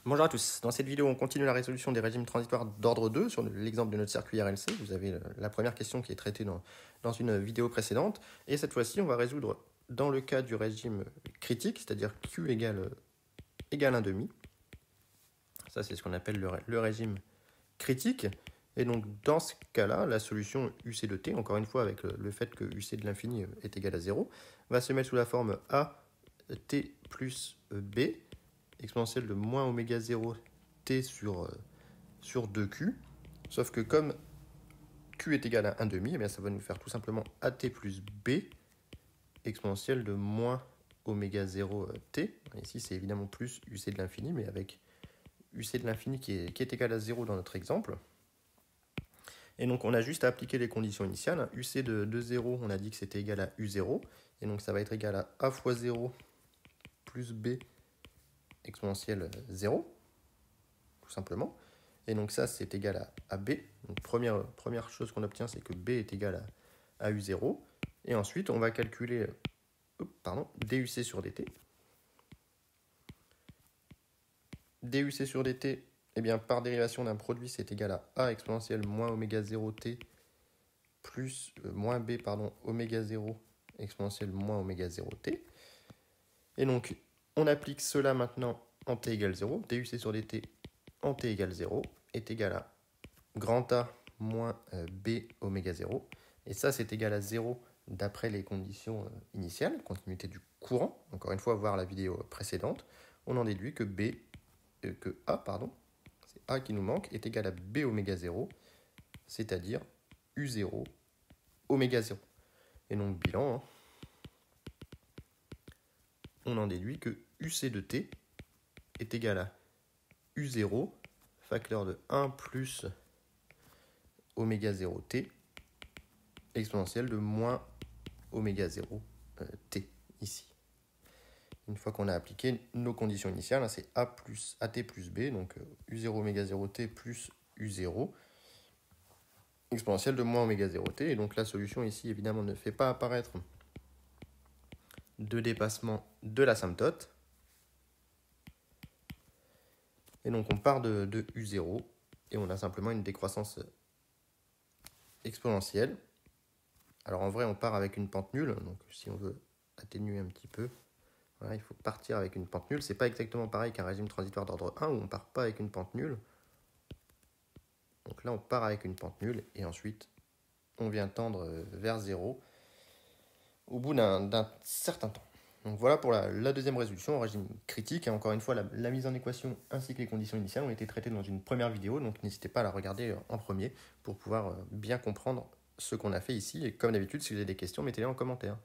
Bonjour à tous. Dans cette vidéo, on continue la résolution des régimes transitoires d'ordre 2 sur l'exemple de notre circuit RLC. Vous avez la première question qui est traitée dans une vidéo précédente. Et cette fois-ci, on va résoudre dans le cas du régime critique, c'est-à-dire Q égale 1,5. Ça, c'est ce qu'on appelle le régime critique. Et donc, dans ce cas-là, la solution UC de t, encore une fois avec le fait que UC de l'infini est égal à 0, va se mettre sous la forme A t plus B, exponentielle de moins oméga 0 t sur 2q. Sauf que comme q est égal à 1,5, eh bien ça va nous faire tout simplement at plus b, exponentielle de moins oméga 0 t. Ici, c'est évidemment plus uc de l'infini, mais avec uc de l'infini qui est égal à 0 dans notre exemple. Et donc, on a juste à appliquer les conditions initiales. uc de 0, on a dit que c'était égal à u0. Et donc, ça va être égal à a fois 0 plus b exponentielle 0, tout simplement. Et donc ça, c'est égal à b. Donc première chose qu'on obtient, c'est que b est égal à u0. Et ensuite, on va calculer duc sur dt. duc sur dt, eh bien, par dérivation d'un produit, c'est égal à a exponentielle moins oméga 0t plus moins b, oméga 0 exponentielle moins oméga 0t. Et donc, on applique cela maintenant en t égale 0. duc sur dt en t égale 0 est égal à grand A moins B oméga 0. Et ça, c'est égal à 0 d'après les conditions initiales, continuité du courant. Encore une fois, voir la vidéo précédente. On en déduit que A, c'est A qui nous manque, est égal à B oméga 0, c'est-à-dire U0 oméga 0. Et donc, bilan, on en déduit que UC de T est égal à U0, facteur de 1 plus oméga 0t, exponentielle de moins oméga 0 t ici. Une fois qu'on a appliqué nos conditions initiales, c'est a plus at plus b, donc u0 oméga 0t plus u0, exponentielle de moins oméga 0t. Et donc la solution ici, évidemment, ne fait pas apparaître de dépassement de l'asymptote. Et donc on part de u0 et on a simplement une décroissance exponentielle. Alors en vrai, on part avec une pente nulle, donc si on veut atténuer un petit peu, voilà, il faut partir avec une pente nulle. C'est pas exactement pareil qu'un régime transitoire d'ordre 1 où on part pas avec une pente nulle. Donc là, on part avec une pente nulle et ensuite, on vient tendre vers 0 au bout d'un certain temps. Donc voilà pour la deuxième résolution en régime critique. Et encore une fois, la mise en équation ainsi que les conditions initiales ont été traitées dans une première vidéo. Donc n'hésitez pas à la regarder en premier pour pouvoir bien comprendre ce qu'on a fait ici. Et comme d'habitude, si vous avez des questions, mettez-les en commentaire.